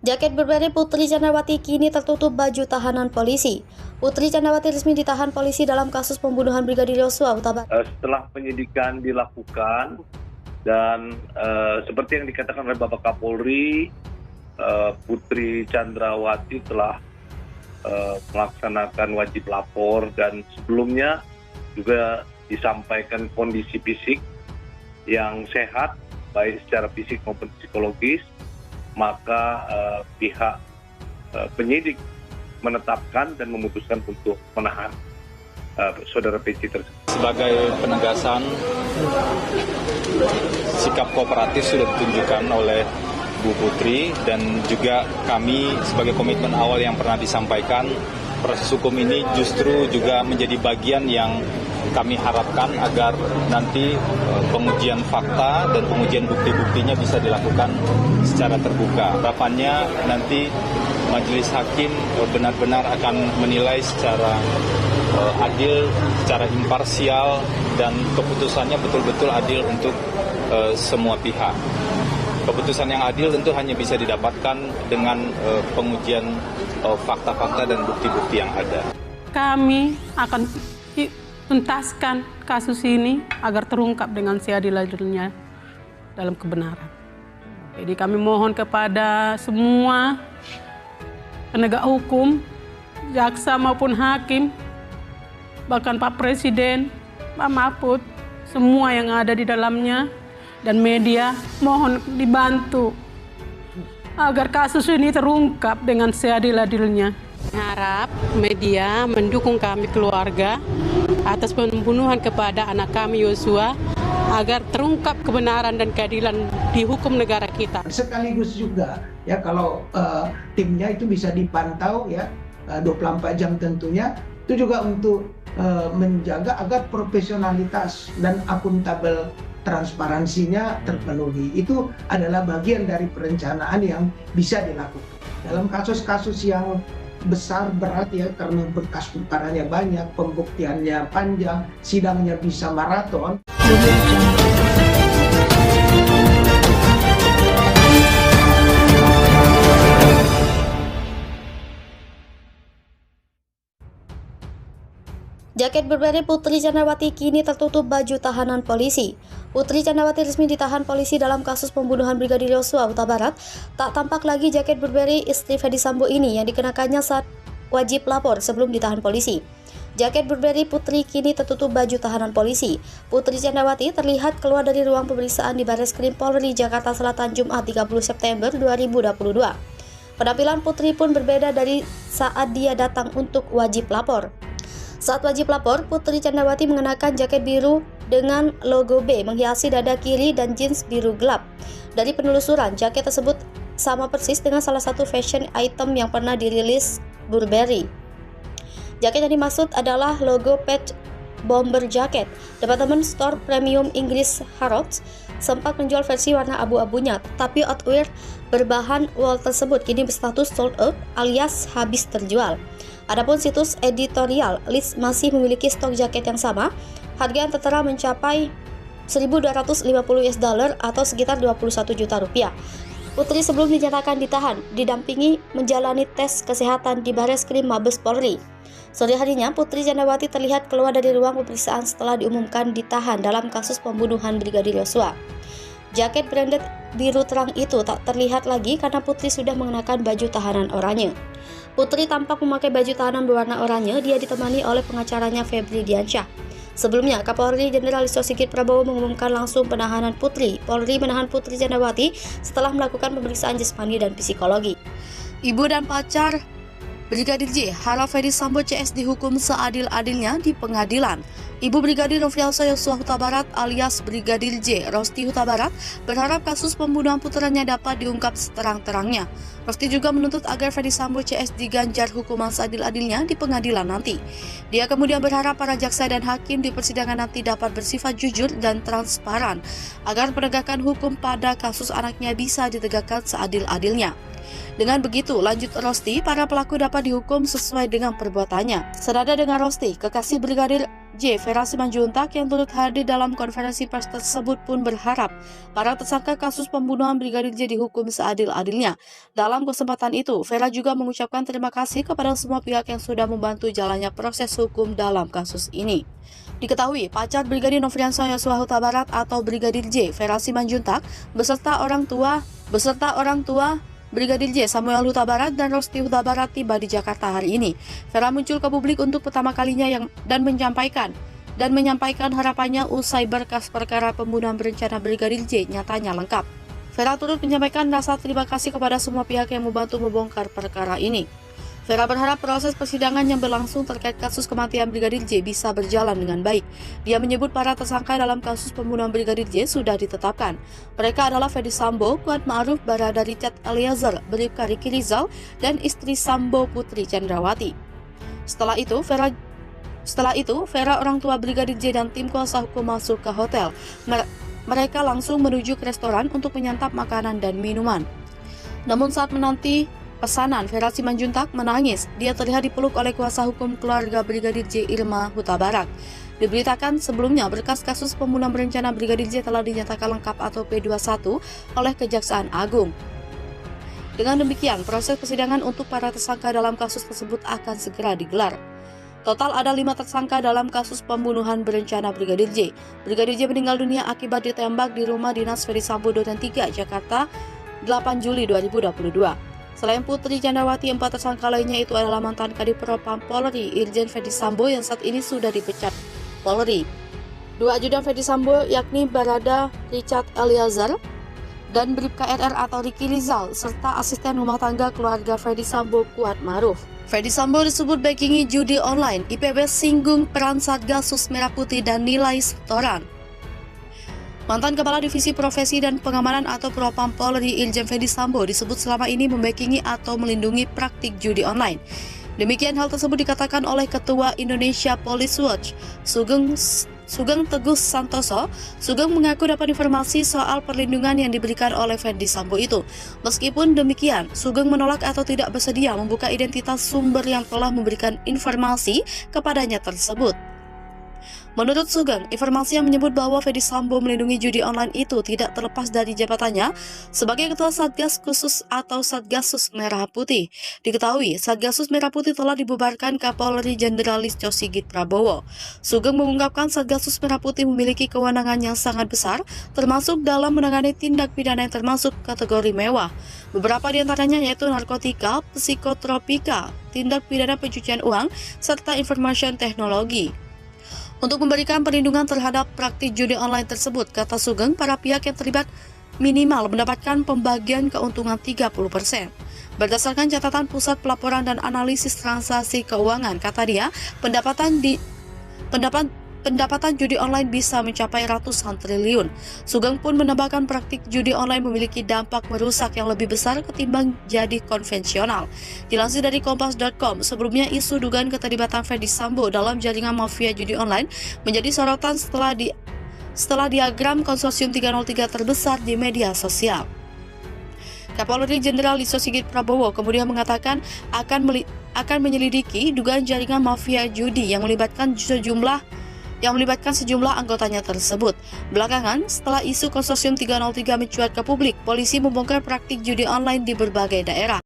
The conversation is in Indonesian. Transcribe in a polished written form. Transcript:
Jaket Burberry Putri Candrawati kini tertutup baju tahanan polisi. Putri Candrawati resmi ditahan polisi dalam kasus pembunuhan Brigadir Yosua Huta Barat. Setelah penyidikan dilakukan dan seperti yang dikatakan oleh Bapak Kapolri, Putri Candrawati telah melaksanakan wajib lapor dan sebelumnya juga disampaikan kondisi fisik yang sehat baik secara fisik maupun psikologis. Maka pihak penyidik menetapkan dan memutuskan untuk menahan saudara PC tersebut. Sebagai penegasan, sikap kooperatif sudah ditunjukkan oleh Bu Putri dan juga kami sebagai komitmen awal yang pernah disampaikan, proses hukum ini justru juga menjadi bagian yang kami harapkan agar nanti pengujian fakta dan pengujian bukti-buktinya bisa dilakukan secara terbuka. Harapannya nanti majelis hakim benar-benar akan menilai secara adil, secara imparsial, dan keputusannya betul-betul adil untuk semua pihak. Keputusan yang adil tentu hanya bisa didapatkan dengan pengujian fakta-fakta dan bukti-bukti yang ada. Kami akan tuntaskan kasus ini agar terungkap dengan seadil-adilnya dalam kebenaran. Jadi kami mohon kepada semua penegak hukum, jaksa maupun hakim, bahkan Pak Presiden, Pak Mahfud, semua yang ada di dalamnya, dan media, mohon dibantu agar kasus ini terungkap dengan seadil-adilnya. Harap media mendukung kami keluarga atas pembunuhan kepada anak kami Yosua agar terungkap kebenaran dan keadilan di hukum negara kita. Sekaligus juga ya kalau timnya itu bisa dipantau ya 24 jam tentunya, itu juga untuk menjaga agar profesionalitas dan akuntabel transparansinya terpenuhi. Itu adalah bagian dari perencanaan yang bisa dilakukan. Dalam kasus-kasus yang besar, berat ya, karena berkas perkaranya banyak, pembuktiannya panjang, sidangnya bisa maraton. Jaket Burberry Putri Candrawati kini tertutup baju tahanan polisi. Putri Candrawati resmi ditahan polisi dalam kasus pembunuhan Brigadir Yosua Huta Barat. Tak tampak lagi jaket Burberry istri Ferdy Sambo ini yang dikenakannya saat wajib lapor sebelum ditahan polisi. Jaket Burberry Putri kini tertutup baju tahanan polisi. Putri Candrawati terlihat keluar dari ruang pemeriksaan di Barreskrim Polri Jakarta Selatan Jumat 30 September 2022. Penampilan Putri pun berbeda dari saat dia datang untuk wajib lapor. Saat wajib lapor, Putri Candrawati mengenakan jaket biru dengan logo B menghiasi dada kiri dan jeans biru gelap. Dari penelusuran, jaket tersebut sama persis dengan salah satu fashion item yang pernah dirilis Burberry. Jaket yang dimaksud adalah logo patch bomber jacket. Departemen store premium Inggris Harrods sempat menjual versi warna abu-abunya, tapi outwear berbahan wool tersebut kini berstatus sold out alias habis terjual. Adapun situs editorial Lids masih memiliki stok jaket yang sama. Harga yang tertera mencapai $1.250 atau sekitar 21 juta rupiah. Putri sebelum dinyatakan ditahan, didampingi menjalani tes kesehatan di Barreskrim Mabes Polri. Sore harinya, Putri Candrawati terlihat keluar dari ruang pemeriksaan setelah diumumkan ditahan dalam kasus pembunuhan Brigadir Yosua. Jaket branded biru terang itu tak terlihat lagi karena Putri sudah mengenakan baju tahanan oranye. Putri tampak memakai baju tahanan berwarna oranye, dia ditemani oleh pengacaranya Febri Diansyah. Sebelumnya, Kapolri Jenderal Listio Sigit Prabowo mengumumkan langsung penahanan Putri. Polri menahan Putri Candrawati setelah melakukan pemeriksaan jasmani dan psikologi. Ibu dan pacar Brigadir J harap Ferdy Sambo CS dihukum seadil-adilnya di pengadilan. Ibu Brigadir Nofriansah Yosua Huta Barat alias Brigadir J, Rosti Huta Barat, berharap kasus pembunuhan putranya dapat diungkap seterang-terangnya. Rosti juga menuntut agar Ferdy Sambo CS diganjar hukuman seadil-adilnya di pengadilan nanti. Dia kemudian berharap para jaksa dan hakim di persidangan nanti dapat bersifat jujur dan transparan agar penegakan hukum pada kasus anaknya bisa ditegakkan seadil-adilnya. Dengan begitu, lanjut Rosti, para pelaku dapat dihukum sesuai dengan perbuatannya. Senada dengan Rosti, kekasih Brigadir J, Vera Simanjuntak yang turut hadir dalam konferensi pers tersebut pun berharap para tersangka kasus pembunuhan Brigadir J dihukum seadil-adilnya. Dalam kesempatan itu, Vera juga mengucapkan terima kasih kepada semua pihak yang sudah membantu jalannya proses hukum dalam kasus ini. Diketahui, pacar Brigadir Nofriansah Yosua Huta Barat atau Brigadir J, Vera Simanjuntak, beserta orang tua Brigadir J, Samuel Huta Barat dan Rosti Huta Barat tiba di Jakarta hari ini. Vera muncul ke publik untuk pertama kalinya dan menyampaikan harapannya usai berkas perkara pembunuhan berencana Brigadir J nyatanya lengkap. Vera turut menyampaikan rasa terima kasih kepada semua pihak yang membantu membongkar perkara ini. Vera berharap proses persidangan yang berlangsung terkait kasus kematian Brigadir J bisa berjalan dengan baik. Dia menyebut para tersangka dalam kasus pembunuhan Brigadir J sudah ditetapkan. Mereka adalah Ferdy Sambo, Kuat Ma'ruf, Barada Richard Eliezer, Bribka Ricky Rizal, dan istri Sambo Putri Chandrawati. Setelah itu, Vera, orang tua Brigadir J dan tim kuasa hukum masuk ke hotel. Mereka langsung menuju ke restoran untuk menyantap makanan dan minuman. Namun saat menanti pesanan, Vera Simanjuntak menangis. Dia terlihat dipeluk oleh kuasa hukum keluarga Brigadir J, Irma Huta Barat. Diberitakan sebelumnya berkas kasus pembunuhan berencana Brigadir J telah dinyatakan lengkap atau P21 oleh Kejaksaan Agung. Dengan demikian, proses persidangan untuk para tersangka dalam kasus tersebut akan segera digelar. Total ada 5 tersangka dalam kasus pembunuhan berencana Brigadir J. Brigadir J meninggal dunia akibat ditembak di rumah dinas Ferdy Sambo Duren 3, Jakarta, 8 Juli 2022. Selain Putri Chandrawati, 4 tersangka lainnya itu adalah mantan Kadif Propam Polri, Irjen Ferdy Sambo yang saat ini sudah dipecat Polri. 2 ajudan Ferdy Sambo yakni Barada Richard Eliezer dan Bribka RR atau Ricky Rizal, serta asisten rumah tangga keluarga Ferdy Sambo, Kuat Ma'ruf. Ferdy Sambo disebut backingi judi online. IPB singgung peran Satgasus Merah Putih dan nilai setoran. Mantan Kepala Divisi Profesi dan Pengamanan atau Propam Polri, Irjen Ferdy Sambo, disebut selama ini membackingi atau melindungi praktik judi online. Demikian hal tersebut dikatakan oleh Ketua Indonesia Police Watch, Sugeng Teguh Santoso. Sugeng mengaku dapat informasi soal perlindungan yang diberikan oleh Ferdy Sambo itu. Meskipun demikian, Sugeng menolak atau tidak bersedia membuka identitas sumber yang telah memberikan informasi kepadanya tersebut. Menurut Sugeng, informasi yang menyebut bahwa Ferdy Sambo melindungi judi online itu tidak terlepas dari jabatannya sebagai Ketua Satgas Khusus atau Satgasus Merah Putih. Diketahui, Satgasus Merah Putih telah dibubarkan Kapolri Jenderal Listio Sigit Prabowo. Sugeng mengungkapkan Satgasus Merah Putih memiliki kewenangan yang sangat besar, termasuk dalam menangani tindak pidana yang termasuk kategori mewah. Beberapa di antaranya yaitu narkotika, psikotropika, tindak pidana pencucian uang, serta information teknologi. Untuk memberikan perlindungan terhadap praktik judi online tersebut, kata Sugeng, para pihak yang terlibat minimal mendapatkan pembagian keuntungan 30%. Berdasarkan catatan Pusat Pelaporan dan Analisis Transaksi Keuangan, kata dia, pendapatan judi online bisa mencapai ratusan triliun. Sugeng pun menambahkan praktik judi online memiliki dampak merusak yang lebih besar ketimbang jadi konvensional. Dilansir dari Kompas.com, sebelumnya isu dugaan keterlibatan Ferdy Sambo dalam jaringan mafia judi online menjadi sorotan setelah diagram konsorsium 303 terbesar di media sosial. Kapolri Jenderal Listio Sigit Prabowo kemudian mengatakan akan menyelidiki dugaan jaringan mafia judi yang melibatkan sejumlah anggotanya tersebut. Belakangan, setelah isu konsorsium 303 mencuat ke publik, polisi membongkar praktik judi online di berbagai daerah.